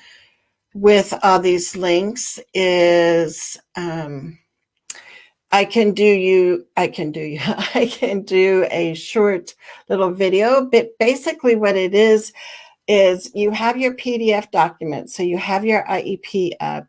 with all these links is I can do I can do a short little video, but basically what it is you have your PDF document. So you have your IEP up,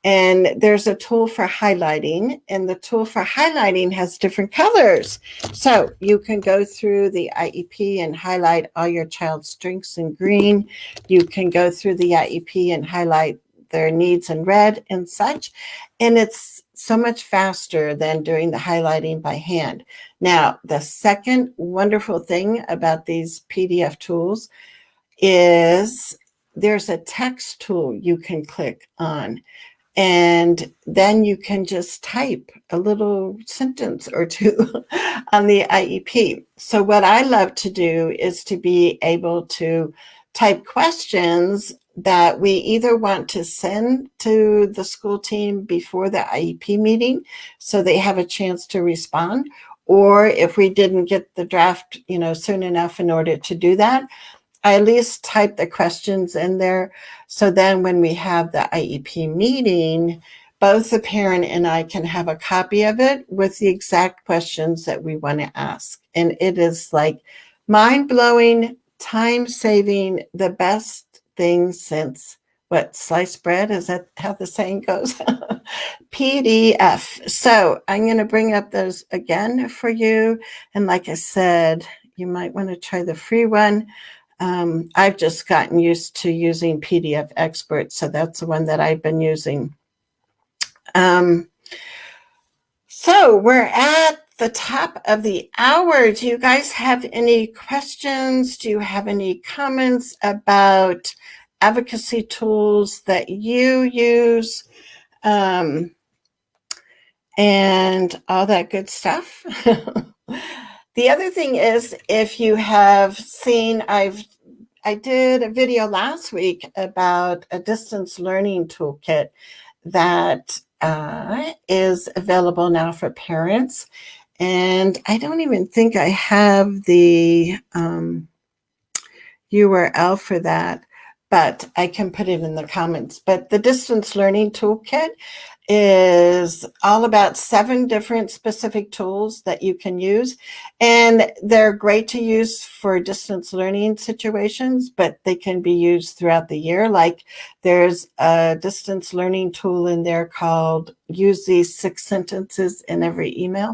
and there's a tool for highlighting, and the tool for highlighting has different colors. So you can go through the IEP and highlight all your child's strengths in green. You can go through the IEP and highlight their needs in red and such. And it's so much faster than doing the highlighting by hand. Now, the second wonderful thing about these PDF tools is there's a text tool you can click on, and then you can just type a little sentence or two on the IEP. So what I love to do is to be able to type questions that we either want to send to the school team before the IEP meeting so they have a chance to respond, or if we didn't get the draft, soon enough in order to do that, I at least type the questions in there. So then when we have the IEP meeting, both the parent and I can have a copy of it with the exact questions that we want to ask. And it is like mind-blowing, time-saving, the best thing since sliced bread? Is that how the saying goes? PDF. So I'm going to bring up those again for you. And like I said, you might want to try the free one. I've just gotten used to using PDF Expert, so that's the one that I've been using. So we're at the top of the hour. Do you guys have any questions? Do you have any comments about advocacy tools that you use? And all that good stuff. The other thing is, if you have seen, I did a video last week about a distance learning toolkit that is available now for parents. And I don't even think I have the URL for that, but I can put it in the comments. But the distance learning toolkit is all about 7 different specific tools that you can use. And they're great to use for distance learning situations, but they can be used throughout the year. Like there's a distance learning tool in there called Use These 6 Sentences in Every Email.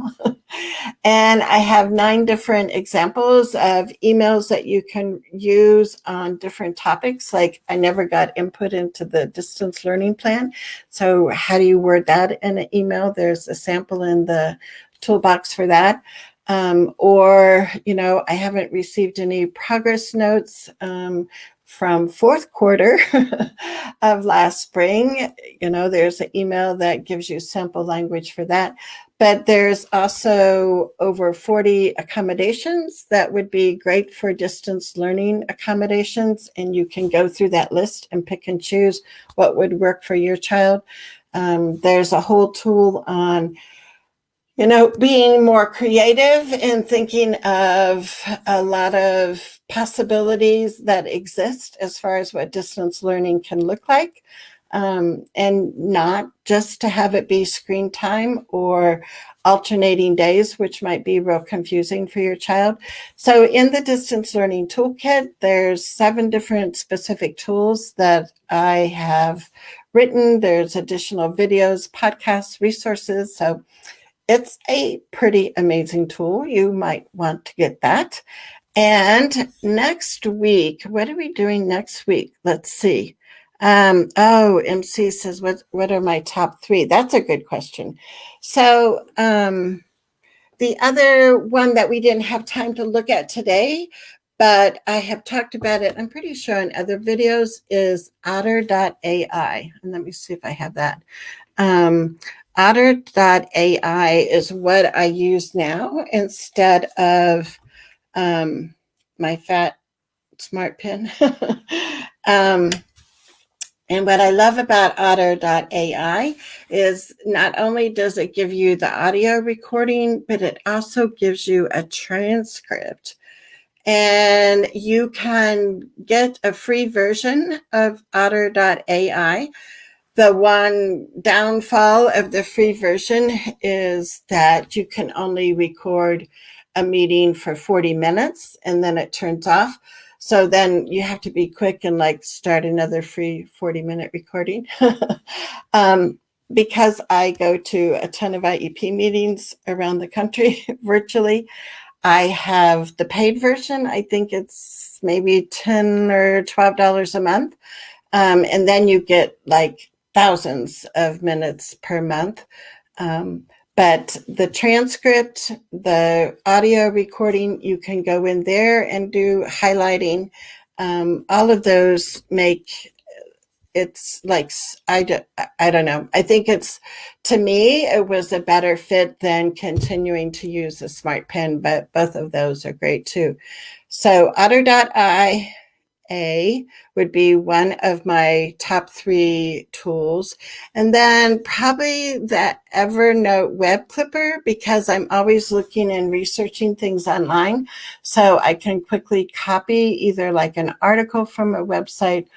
And I have 9 different examples of emails that you can use on different topics. Like I never got input into the distance learning plan. So how do you word that in an email? There's a sample in the toolbox for that. Or, I haven't received any progress notes from 4th quarter of last spring. There's an email that gives you sample language for that. But there's also over 40 accommodations that would be great for distance learning accommodations. And you can go through that list and pick and choose what would work for your child. There's a whole tool on being more creative and thinking of a lot of possibilities that exist as far as what distance learning can look like, and not just to have it be screen time or alternating days, which might be real confusing for your child. So in the distance learning toolkit, there's 7 different specific tools that I have written. There's additional videos, podcasts, resources. So it's a pretty amazing tool. You might want to get that. And next week, what are we doing next week? Let's see. MC says, what are my top 3? That's a good question. So the other one that we didn't have time to look at today, but I have talked about it, I'm pretty sure in other videos, is otter.ai. And let me see if I have that. Otter.ai is what I use now instead of my fat smart pen. And what I love about otter.ai is not only does it give you the audio recording, but it also gives you a transcript. And you can get a free version of otter.ai. The one downfall of the free version is that you can only record a meeting for 40 minutes and then it turns off. So then you have to be quick and like start another free 40-minute recording. Because I go to a ton of IEP meetings around the country virtually, I have the paid version. I think it's maybe $10 or $12 a month. And then you get like thousands of minutes per month. But the transcript, the audio recording, you can go in there and do highlighting. All of those make it's like, I don't know. I think it's, to me, it was a better fit than continuing to use a smart pen, but both of those are great too. So otter.ai would be one of my top 3 tools. And then probably the Evernote Web Clipper, because I'm always looking and researching things online. So I can quickly copy either like an article from a website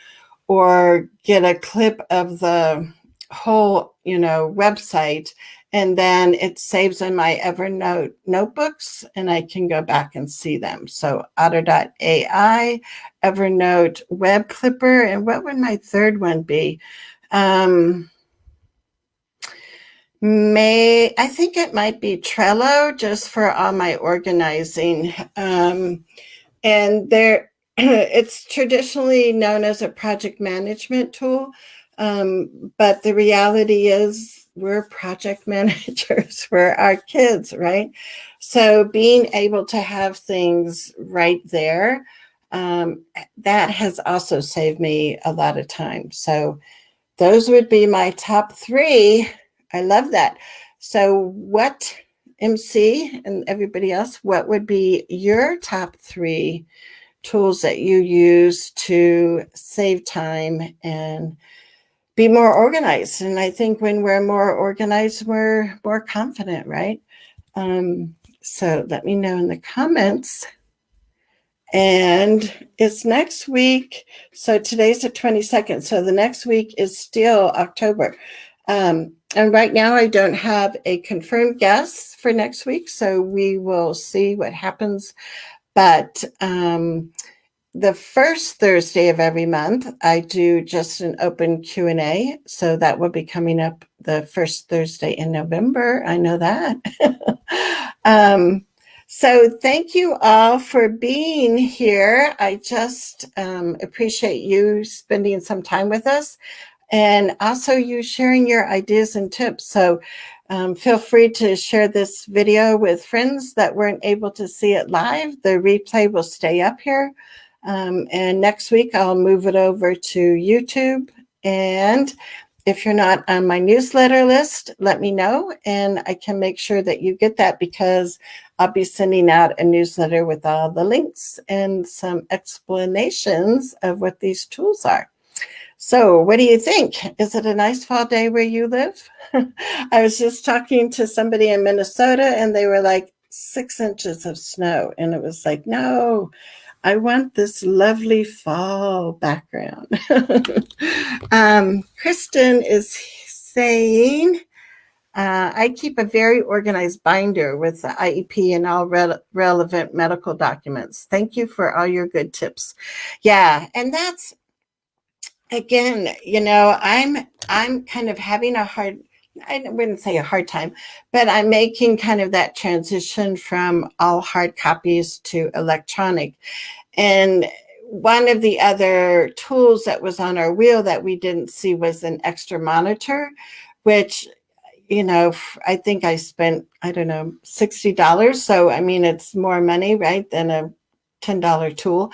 or get a clip of the whole, website, and then it saves in my Evernote notebooks and I can go back and see them. So otter.ai, Evernote Web Clipper, and what would my third one be? I think it might be Trello, just for all my organizing. And there, it's traditionally known as a project management tool. But the reality is we're project managers for our kids, right? So being able to have things right there, that has also saved me a lot of time. So those would be my top 3. I love that. So what, MC and everybody else, what would be your top 3 tools that you use to save time and be more organized? And I think when we're more organized, we're more confident, right? So let me know in the comments. And it's next week. So today's the 22nd. So the next week is still October. And right now I don't have a confirmed guest for next week. So we will see what happens. But the first Thursday of every month, I do just an open Q&A. So that will be coming up the first Thursday in November. I know that. So thank you all for being here. I just appreciate you spending some time with us, and also you sharing your ideas and tips. So feel free to share this video with friends that weren't able to see it live. The replay will stay up here. And next week, I'll move it over to YouTube. And if you're not on my newsletter list, let me know, and I can make sure that you get that, because I'll be sending out a newsletter with all the links and some explanations of what these tools are. So what do you think? Is it a nice fall day where you live? I was just talking to somebody in Minnesota, and they were like 6 inches of snow. And it was like, no, I want this lovely fall background. Kristen is saying, I keep a very organized binder with the IEP and all relevant medical documents. Thank you for all your good tips. Yeah, and that's, again, I'm kind of having a hard, I wouldn't say a hard time, but I'm making kind of that transition from all hard copies to electronic. And one of the other tools that was on our wheel that we didn't see was an extra monitor, which, I think I spent, I don't know, $60. So, I mean, it's more money, right, than a $10 tool.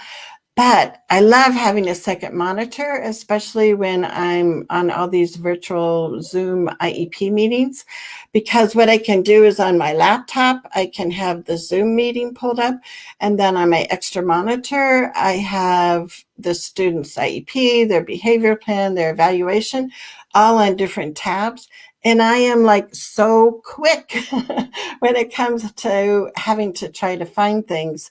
But I love having a second monitor, especially when I'm on all these virtual Zoom IEP meetings, because what I can do is on my laptop, I can have the Zoom meeting pulled up, and then on my extra monitor, I have the student's IEP, their behavior plan, their evaluation, all on different tabs. And I am like so quick when it comes to having to try to find things.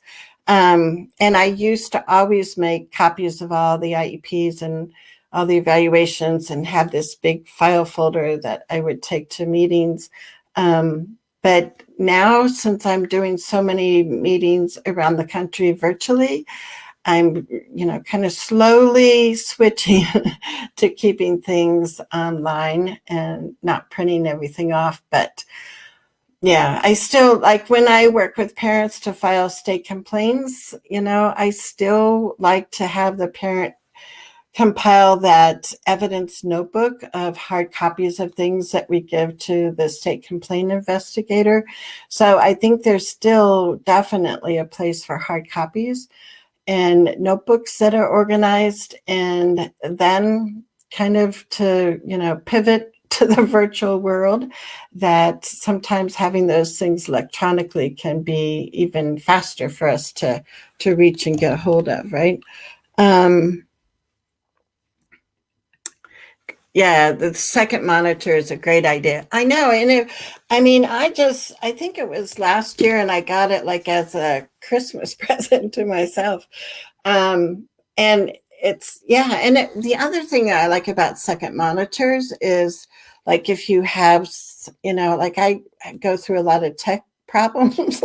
And I used to always make copies of all the IEPs and all the evaluations and have this big file folder that I would take to meetings. But now, since I'm doing so many meetings around the country virtually, I'm, kind of slowly switching to keeping things online and not printing everything off. But yeah, I still like when I work with parents to file state complaints, I still like to have the parent compile that evidence notebook of hard copies of things that we give to the state complaint investigator. So I think there's still definitely a place for hard copies and notebooks that are organized, and then kind of to, pivot to the virtual world, that sometimes having those things electronically can be even faster for us to reach and get a hold of, right? Yeah, the second monitor is a great idea. I know. And I think it was last year and I got it like as a Christmas present to myself. And the other thing I like about second monitors is like if you have, like I go through a lot of tech problems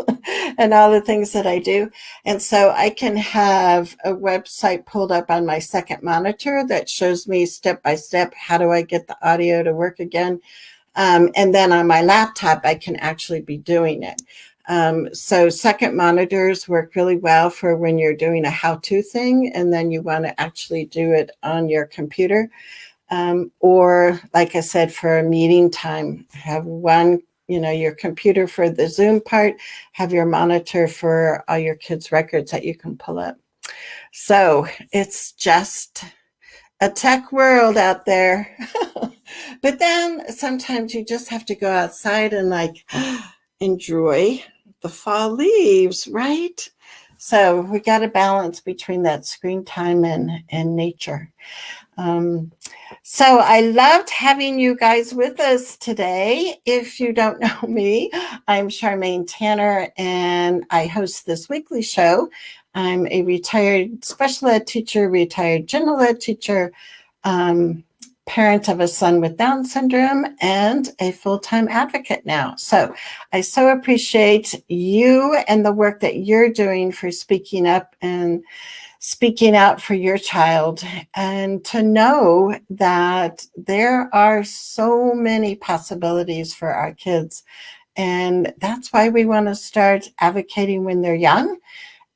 and all the things that I do. And so I can have a website pulled up on my second monitor that shows me step by step, how do I get the audio to work again? And then on my laptop, I can actually be doing it. So second monitors work really well for when you're doing a how-to thing and then you want to actually do it on your computer. Or like I said, for a meeting time, have one, your computer for the Zoom part, have your monitor for all your kids' records that you can pull up. So it's just a tech world out there. But then sometimes you just have to go outside and like enjoy the fall leaves, right? So we got a balance between that screen time and nature. So I loved having you guys with us today. If you don't know me, I'm Charmaine Tanner, and I host this weekly show. I'm a retired special ed teacher, retired general ed teacher, parent of a son with Down syndrome, and a full-time advocate now. So I so appreciate you and the work that you're doing for speaking up and speaking out for your child, and to know that there are so many possibilities for our kids. And that's why we want to start advocating when they're young,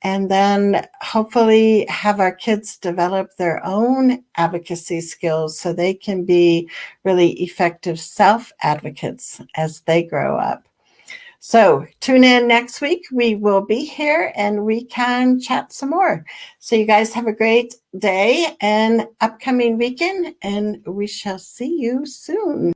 and then hopefully have our kids develop their own advocacy skills so they can be really effective self-advocates as they grow up. So tune in next week. We will be here and we can chat some more. So you guys have a great day and upcoming weekend, and we shall see you soon.